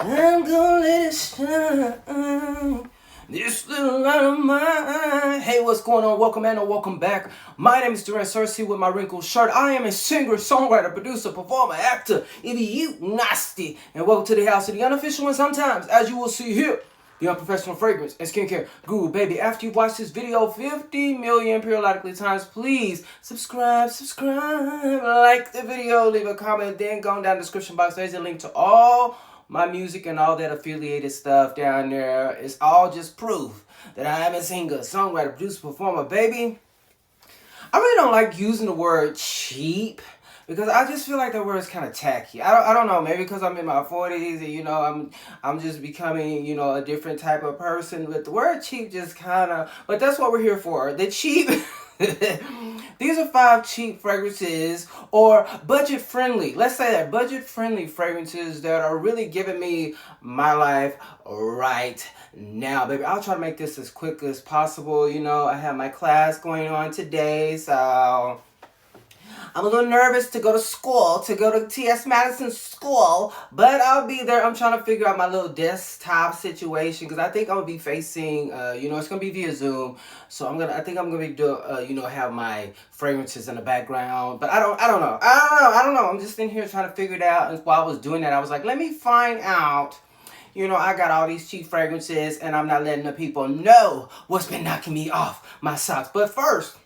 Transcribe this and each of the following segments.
I'm gonna let it shine. This little light of mine. Hey, what's going on? Welcome and welcome back. My name is Durant Cersei with my wrinkled shirt. I am a singer, songwriter, producer, performer, actor. It be you nasty. And welcome to the house of the unofficial and sometimes, as you will see here, the unprofessional fragrance and skincare guru. Baby, after you watch this video 50 million periodically times, please subscribe, like the video, leave a comment, then go down the description box. There's a link to all my music and all that affiliated stuff down there. It's all just proof that I am a singer, songwriter, producer, performer. Baby, I really don't like using the word cheap because I just feel like that word is kind of tacky. I don't know, maybe because I'm in my 40s and I'm just becoming a different type of person. But the word cheap just kind of, but that's what we're here for. The cheap. These are 5 cheap fragrances or budget friendly. Let's say that budget friendly fragrances that are really giving me my life right now, baby. I'll try to make this as quick as possible. I have my class going on today, so I'm a little nervous to go to school, to go to T.S. Madison school, but I'll be there. I'm trying to figure out my little desktop situation because I think I'm gonna be facing, it's gonna be via Zoom. So I think I'm gonna be have my fragrances in the background, but I don't know. I'm just in here trying to figure it out. And while I was doing that, I was like, let me find out. I got all these cheap fragrances, and I'm not letting the people know what's been knocking me off my socks. But first,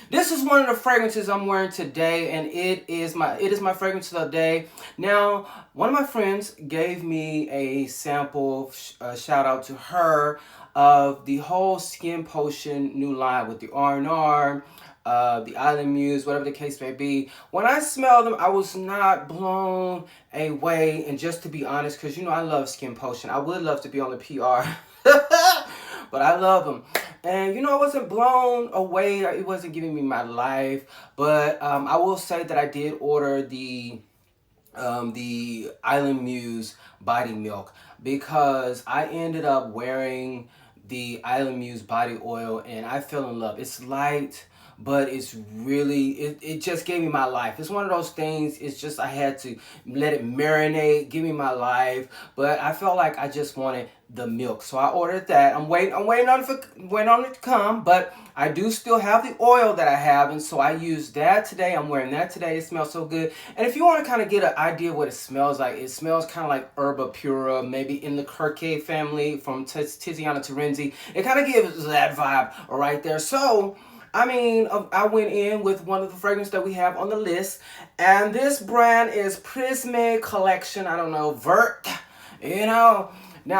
this is one of the fragrances I'm wearing today, and it is my fragrance of the day. Now, one of my friends gave me a sample, shout out to her, of the whole Skin Potion new line with the R&R, the SKNMUSE, whatever the case may be. When I smelled them, I was not blown away, and just to be honest, because I love Skin Potion. I would love to be on the PR, but I love them. And I wasn't blown away. It wasn't giving me my life. But I will say that I did order the SKNMUSE body milk because I ended up wearing the SKNMUSE body oil and I fell in love. It's light, but it's really, it just gave me my life. It's one of those things, it's just I had to let it marinate, give me my life. But I felt like I just wanted the milk. So I ordered that. I'm waiting on it to come, but I do still have the oil that I have, and so I used that today. I'm wearing that today. It smells so good. And if you want to kind of get an idea of what it smells like, it smells kind of like Herba Pura, maybe in the Kirke family from Tiziana Terenzi. It kind of gives that vibe right there. So I went in with one of the fragrances that we have on the list, and this brand is Prisme Collection. I don't know, Vert, Now,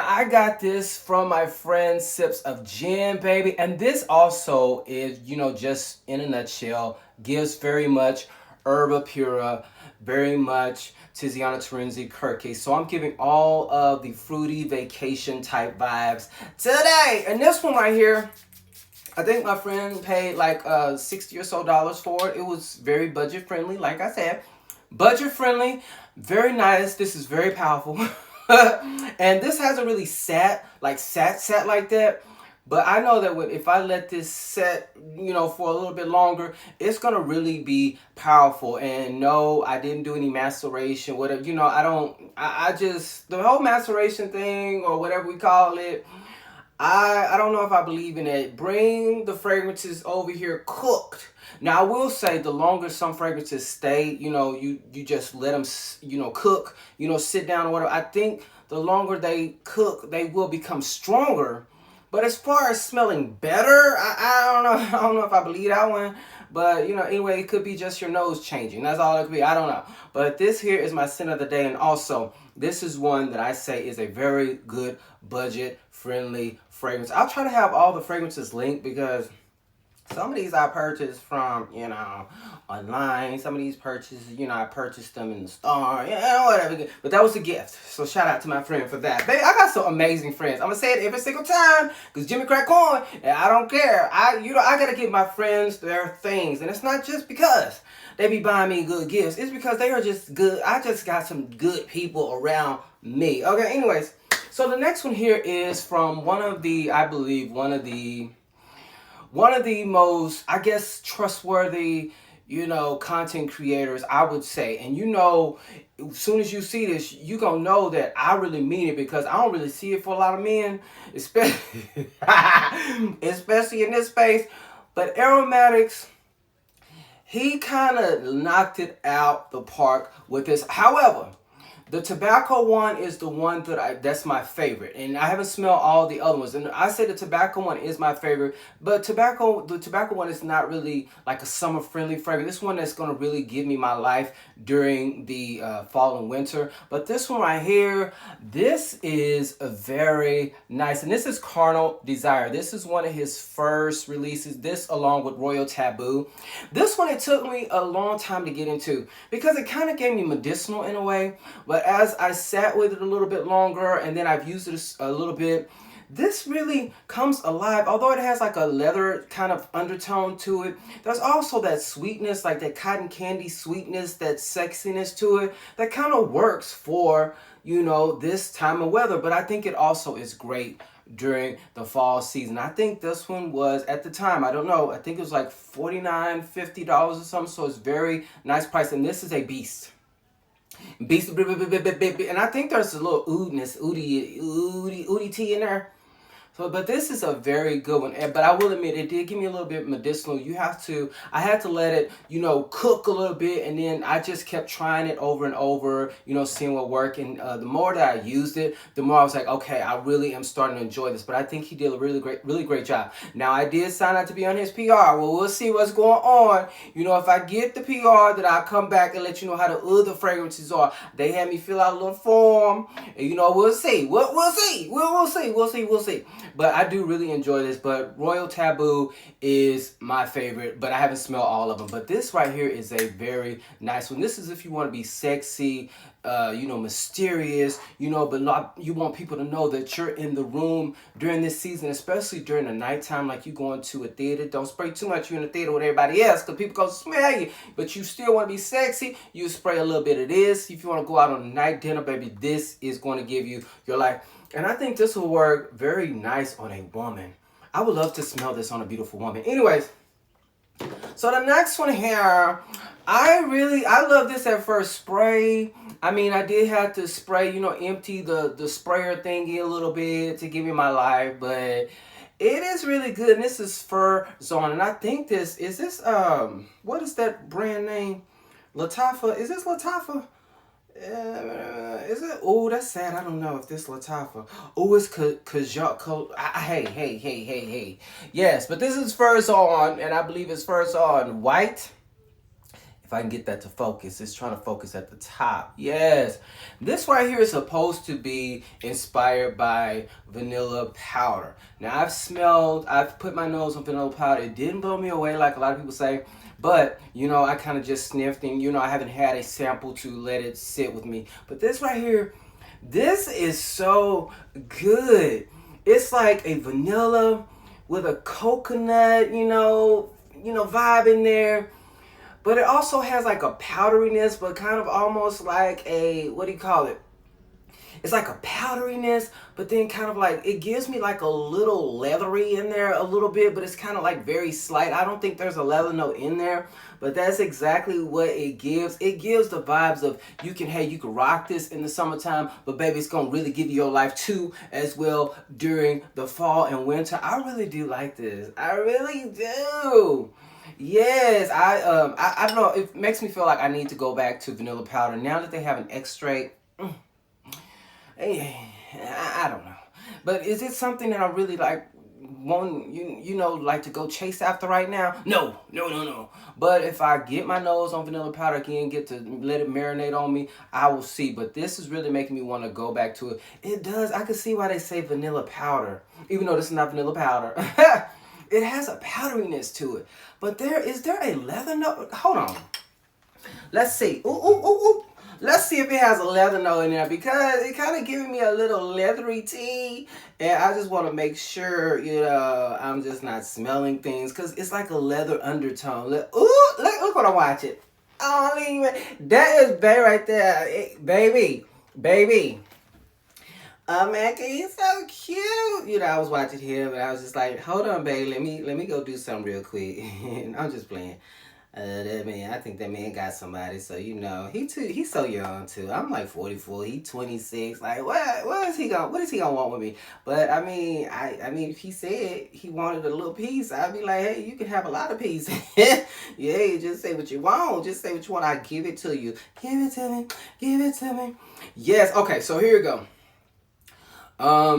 I got this from my friend Sips of Gin, baby, and this also is, just in a nutshell, gives very much Herba Pura, very much Tiziana Terenzi Kirke. So I'm giving all of the fruity vacation type vibes today. And this one right here, I think my friend paid like $60 or so for it. It was very budget friendly, like I said. Budget friendly, very nice. This is very powerful. And this hasn't really sat like that. But I know that if I let this set, for a little bit longer, it's going to really be powerful. And no, I didn't do any maceration, whatever. I just, the whole maceration thing or whatever we call it, I don't know if I believe in it. Bring the fragrances over here cooked. Now, I will say the longer some fragrances stay, you just let them, cook, sit down or whatever. I think the longer they cook, they will become stronger. But as far as smelling better, I don't know. I don't know if I believe that one. But, anyway, it could be just your nose changing. That's all it could be. I don't know. But this here is my scent of the day. And also, this is one that I say is a very good budget-friendly fragrance. I'll try to have all the fragrances linked because some of these I purchased from, online. Some of these purchases, I purchased them in the store, whatever. But that was a gift. So shout out to my friend for that. Baby, I got some amazing friends. I'm going to say it every single time because Jimmy crack corn and I don't care. I got to give my friends their things. And it's not just because they be buying me good gifts. It's because they are just good. I just got some good people around me. Okay, anyways. So the next one here is from one of the most, I guess, trustworthy, content creators, I would say. And as soon as you see this, you gonna know that I really mean it, because I don't really see it for a lot of men, especially especially in this space. But Aromatics, he kind of knocked it out the park with this. However, the tobacco one is the one that's my favorite, and I haven't smelled all the other ones. And I say the tobacco one is my favorite, but the tobacco one is not really like a summer friendly fragrance. This one that's gonna really give me my life during the fall and winter. But this one right here, this is a very nice, and this is Carnal Desire. This is one of his first releases. This along with Royal Taboo. This one, it took me a long time to get into because it kind of gave me medicinal in a way, but as I sat with it a little bit longer and then I've used it a little bit, this really comes alive. Although it has like a leather kind of undertone to it, there's also that sweetness, like that cotton candy sweetness, that sexiness to it that kind of works for, this time of weather. But I think it also is great during the fall season. I think this one was, at the time, I don't know, I think it was like $49, $50 or something. So it's very nice price. And this is a beast. And I think there's a little oody tea in there. So, but this is a very good one. But I will admit, it did give me a little bit medicinal. I had to let it, cook a little bit, and then I just kept trying it over and over, seeing what worked. And the more that I used it, the more I was like, okay, I really am starting to enjoy this. But I think he did a really great job. Now, I did sign up to be on his PR. Well, we'll see what's going on. If I get the PR, then I'll come back and let you know how the other fragrances are. They had me fill out a little form, and we'll see. We'll see. But I do really enjoy this. But Royal Taboo is my favorite, but I haven't smelled all of them. But this right here is a very nice one. This is if you want to be sexy, mysterious, but not, you want people to know that you're in the room during this season, especially during the nighttime, like you going to a theater. Don't spray too much. You're in the theater with everybody else because people gonna smell you, but you still want to be sexy. You spray a little bit of this. If you want to go out on a night dinner, baby, this is going to give you your life. And I think this will work very nice on a woman. I would love to smell this on a beautiful woman. Anyways, so the next one here, I love this at first spray. I mean, I did have to spray, empty the sprayer thingy a little bit to give me my life, but it is really good. And this is Fursan, and I think this, what is that brand name? Latafa, is this Latafa? Is it? Oh, that's sad. I don't know if this Latafa. Oh, it's hey. Yes, but this is Fursan, and I believe it's Fursan white. If I can get that to focus. It's trying to focus at the top. Yes. This right here is supposed to be inspired by vanilla powder. Now, I've put my nose on vanilla powder. It didn't blow me away like a lot of people say. But, I kind of just sniffed, and, I haven't had a sample to let it sit with me. But this right here, this is so good. It's like a vanilla with a coconut, vibe in there. But it also has like a powderiness, but kind of almost like a, what do you call it? It's like a powderiness, but then kind of like, it gives me like a little leathery in there a little bit, but it's kind of like very slight. I don't think there's a leather note in there, but that's exactly what it gives. It gives the vibes of, you can rock this in the summertime, but baby, it's going to really give you your life too as well during the fall and winter. I really do like this. I really do. Yes, I don't know. It makes me feel like I need to go back to vanilla powder now that they have an extract. I don't know, but is it something that I really like like to go chase after right now? No. But if I get my nose on vanilla powder again, get to let it marinate on me, I will see. But this is really making me want to go back to it. It does. I can see why they say vanilla powder, even though this is not vanilla powder. It has a powderiness to it. But is there a leather note? Hold on. Let's see. Ooh. Let's see if it has a leather note in there, because it kind of giving me a little leathery tea. And I just want to make sure, I'm just not smelling things, because it's like a leather undertone. Look what I'm watching. Oh, that is baby right there. Baby. Oh, man, he's so cute. I was watching him, and I was just like, hold on, baby. Let me go do something real quick. I'm just playing. That man, I think that man got somebody. So he's so young too. I'm like 44. He 26. Like what is he gonna want with me? But I mean, if he said he wanted a little piece, I'd be like, hey, you can have a lot of peace. Yeah, you just say what you want. Just say what you want. I give it to you. Give it to me. Give it to me. Yes. Okay. So here we go.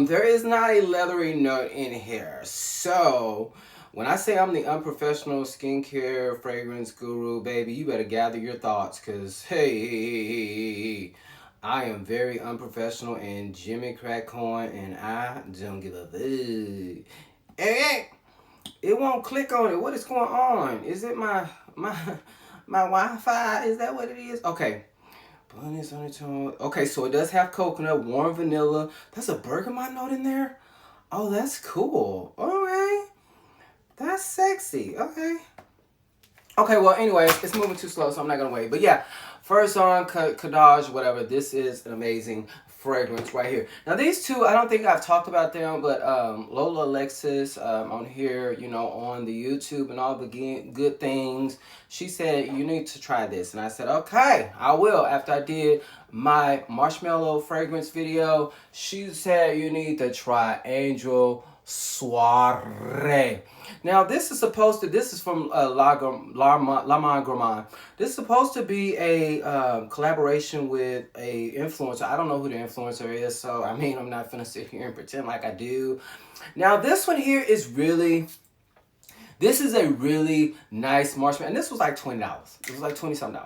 There is not a leathery note in here. So, when I say I'm the unprofessional skincare fragrance guru, baby, you better gather your thoughts, because, hey, I am very unprofessional and Jimmy Crack Corn, and I don't give a fuck. Hey, it won't click on it. What is going on? Is it my Wi-Fi? Is that what it is? Okay. Bunnies on its own. Okay, so it does have coconut, warm vanilla. That's a bergamot note in there? Oh, that's cool. Okay. That's sexy. Okay. Okay, well, anyway, it's moving too slow, so I'm not going to wait. But yeah, Fursan, Khadlaj, whatever. This is an amazing fragrance right here. Now, these two, I don't think I've talked about them, but Lola Alexis on here, on the YouTube and all the good things, she said, you need to try this. And I said, okay, I will. After I did my marshmallow fragrance video, she said, you need to try Angel Soiree. Now, this is from Gourmand. This is supposed to be a collaboration with a influencer. I don't know who the influencer is, so I'm not gonna sit here and pretend like I do. Now, this one here is this is a really nice marshmallow, and this was like $20. It was like $20-something.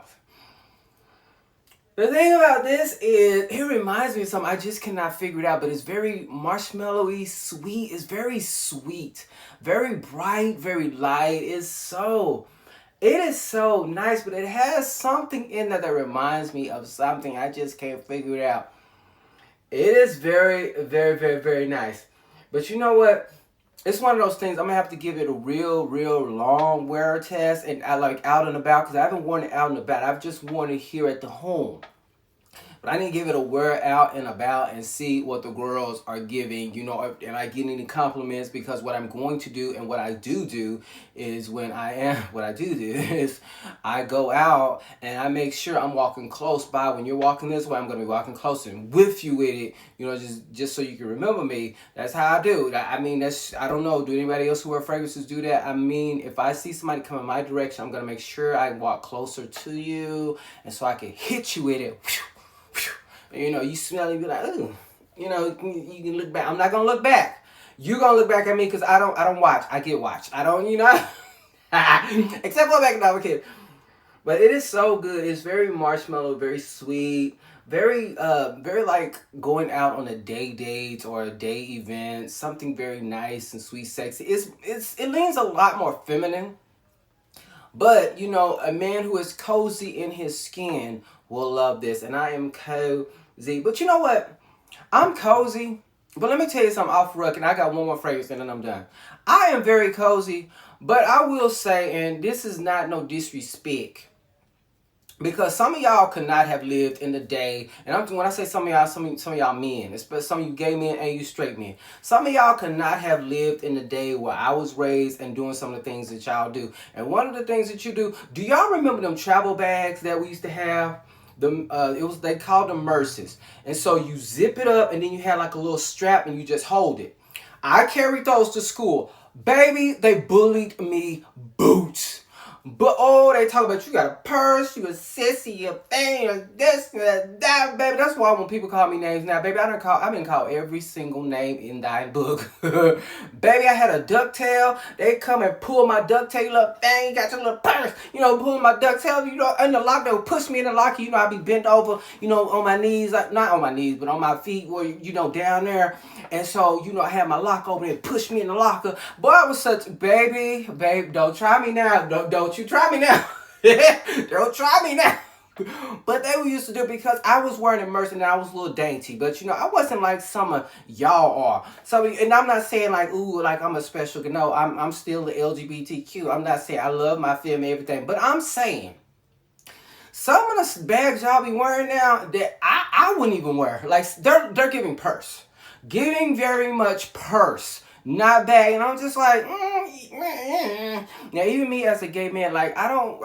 The thing about this is, it reminds me of something. I just cannot figure it out, but it's very marshmallowy, sweet. It's very sweet, very bright, very light. It is so nice, but it has something in there that reminds me of something. I just can't figure it out. It is very, very, very, very nice. But you know what? It's one of those things, I'm going to have to give it a real, real long wear test, and I like out and about, because I haven't worn it out and about. I've just worn it here at the home. But I need to give it a wear out and about and see what the girls are giving, am I getting any compliments? Because what I'm going to do and what I do is is I go out and I make sure I'm walking close by. When you're walking this way, I'm going to be walking closer and with you with it, just so you can remember me. That's how I do. I don't know. Do anybody else who wear fragrances do that? If I see somebody come in my direction, I'm going to make sure I walk closer to you, and so I can hit you with it. You smell it, you be like, ooh. You can look back. I'm not gonna look back. You're gonna look back at me, because I don't watch. I get watched. I don't, except for back when I was a kid. But it is so good. It's very marshmallow, very sweet, very like going out on a day date or a day event. Something very nice and sweet, sexy. It leans a lot more feminine. But, a man who is cozy in his skin will love this. And I am cozy. But you know what? I'm cozy. But let me tell you something off rec, and I got one more fragrance and then I'm done. I am very cozy. But I will say, and this is not no disrespect, because some of y'all could not have lived in the day, and when I say some of y'all, some of y'all men, especially some of you gay men and you straight men, some of y'all could not have lived in the day where I was raised and doing some of the things that y'all do. And one of the things that you do y'all remember them travel bags that we used to have? They called them Merces. And so you zip it up, and then you had like a little strap, and you just hold it. I carried those to school. Baby, they bullied me boots. But they talk about you got a purse, you a sissy, you a thing, this, that, baby. That's why when people call me names now, baby, I've been called every single name in thy book. Baby, I had a ducktail. They come and pull my ducktail up, thing, got your little purse, pulling my ducktail, in the lock. They would push me in the locker, I'd be bent over, on my knees, not on my knees, but on my feet, where, down there. And so, I had my lock open and pushed me in the locker. Boy, I was such, babe, don't try me now. Don't you try me now. Don't try me now. But they were used to do it because I was wearing a merce and I was a little dainty. But, I wasn't like some of y'all are. So, and I'm not saying like, ooh, like I'm a special. No, I'm still the LGBTQ. I'm not saying I love my family, everything. But I'm saying some of the bags y'all be wearing now that I wouldn't even wear. Like, they're giving purse. Giving very much purse. not bag. And I'm just like, now even me as a gay man, like I don't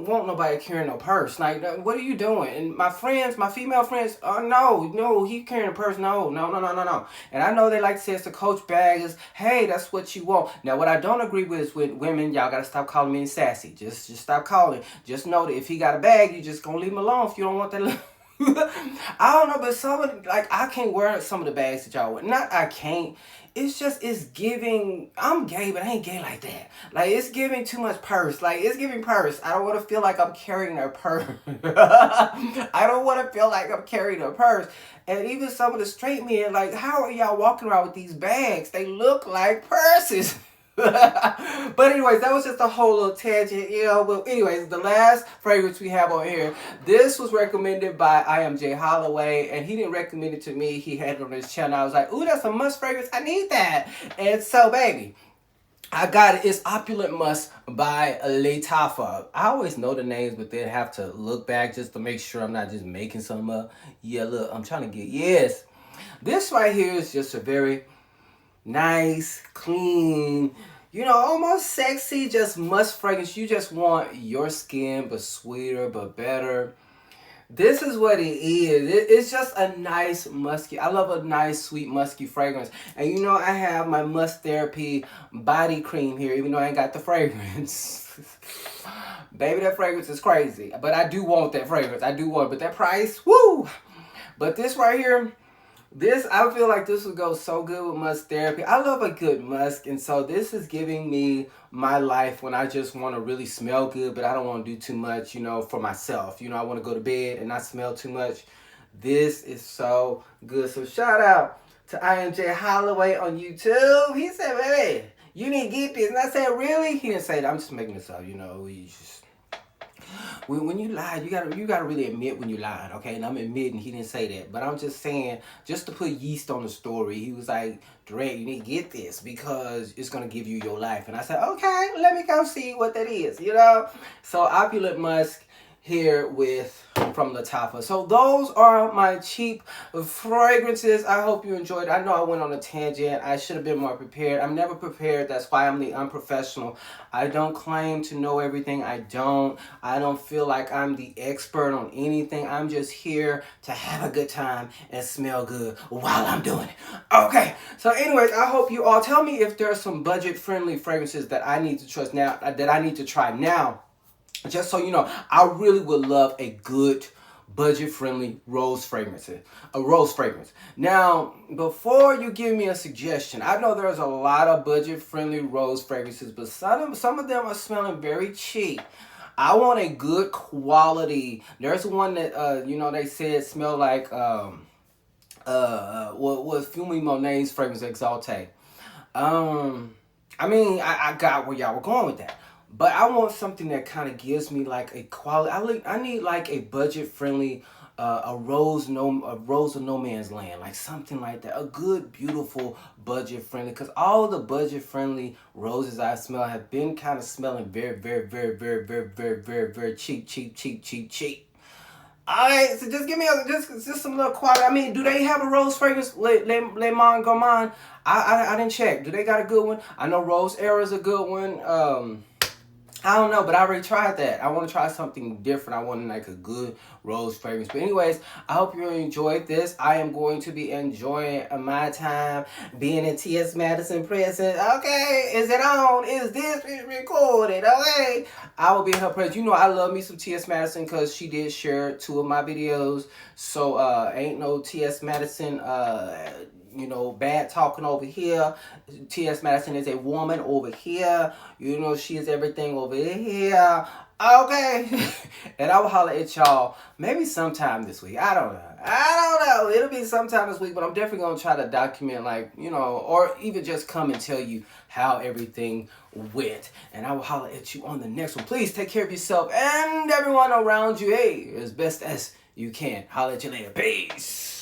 want nobody carrying no purse. Like, what are you doing? And my friends, my female friends, no, he carrying a purse. No. And I know they like to say it's the Coach bag. Is hey, that's what you want. Now, what I don't agree with is with women. Y'all gotta stop calling me sassy. Just stop calling. Just know that if he got a bag, you just gonna leave him alone if you don't want that. I don't know, but some of like I can't wear some of the bags that y'all wear. Not I can't. It's just it's giving. I'm gay, but I ain't gay like that. Like it's giving too much purse. Like it's giving purse. I don't want to feel like I'm carrying a purse. I don't want to feel like I'm carrying a purse. And even some of the straight men, like, how are y'all walking around with these bags? They look like purses. But anyways, that was just a whole little tangent, you know. But anyways, the last fragrance we have on here, this was recommended by IMJ Holloway, and he didn't recommend it to me. He had it on his channel. I was like, ooh, that's a must fragrance. I need that. And so, baby, I got it. It's Opulent Musk by Lattafa. I always know the names, but then have to look back just to make sure I'm not just making something up. Yeah, look, I'm trying to get, yes. This right here is just a very nice, clean, you know, almost sexy, just musk fragrance. You just want your skin, but sweeter, but better. This is what it is. It's just a nice musky. I love a nice, sweet, musky fragrance. And you know, I have my Musk Therapy body cream here, even though I ain't got the fragrance. Baby, that fragrance is crazy. But I do want that fragrance. I do want it. But that price, woo! But this right here, this, I feel like this would go so good with Musk Therapy. I love a good musk, and so this is giving me my life when I just want to really smell good, but I don't want to do too much, you know, for myself. You know, I want to go to bed and not smell too much. This is so good. So shout out to IMJ Holloway on YouTube. He said, baby, you need to get this. And I said, really? He didn't say that. I'm just making this up, you know. When you lie, you gotta really admit when you lied, okay? And I'm admitting he didn't say that, but I'm just saying, just to put yeast on the story, he was like, Durant, you need to get this because it's gonna give you your life. And I said, okay, let me go see what that is, you know? So Opulent Musk here from Lattafa. So those are my cheap fragrances. I hope you enjoyed. I know I went on a tangent. I should have been more prepared. I'm never prepared. That's why I'm the unprofessional. I don't claim to know everything. I don't feel like I'm the expert on anything. I'm just here to have a good time and smell good while I'm doing it. Okay. So anyways, I hope you all tell me if there are some budget friendly fragrances that I need to trust now, that I need to try now. Just so you know, I really would love a good budget-friendly rose fragrance. A rose fragrance. Now, before you give me a suggestion, I know there's a lot of budget-friendly rose fragrances, but some of them are smelling very cheap. I want a good quality. There's one that you know, they said smell like what was Fumi Monet's fragrance Exalte. I mean, I got where y'all were going with that. But I want something that kind of gives me like a quality. I need like a budget-friendly, a rose of no man's land, like something like that. A good, beautiful, budget-friendly. Because all the budget-friendly roses I smell have been kind of smelling very, very, very, very, very, very, very, very cheap. Alright, so just give me just some little quality. I mean, do they have a rose fragrance? Le Monde Gourmand. I didn't check. Do they got a good one? I know Rose Era is a good one. I don't know, but I already tried that. I want to try something different. I want like a good rose fragrance. But anyways, I hope you enjoyed this. I am going to be enjoying my time being in T.S. Madison presence. Okay, is it on? Is this recorded? Okay, I will be in her presence. You know I love me some T.S. Madison because she did share 2 of my videos. So ain't no T.S. Madison you know, bad talking over here. T.S. Madison is a woman over here. You know, she is everything over here. Okay. And I will holler at y'all maybe sometime this week. I don't know. It'll be sometime this week, but I'm definitely going to try to document, like, you know, or even just come and tell you how everything went. And I will holler at you on the next one. Please take care of yourself and everyone around you. Hey, as best as you can. Holler at you later. Peace.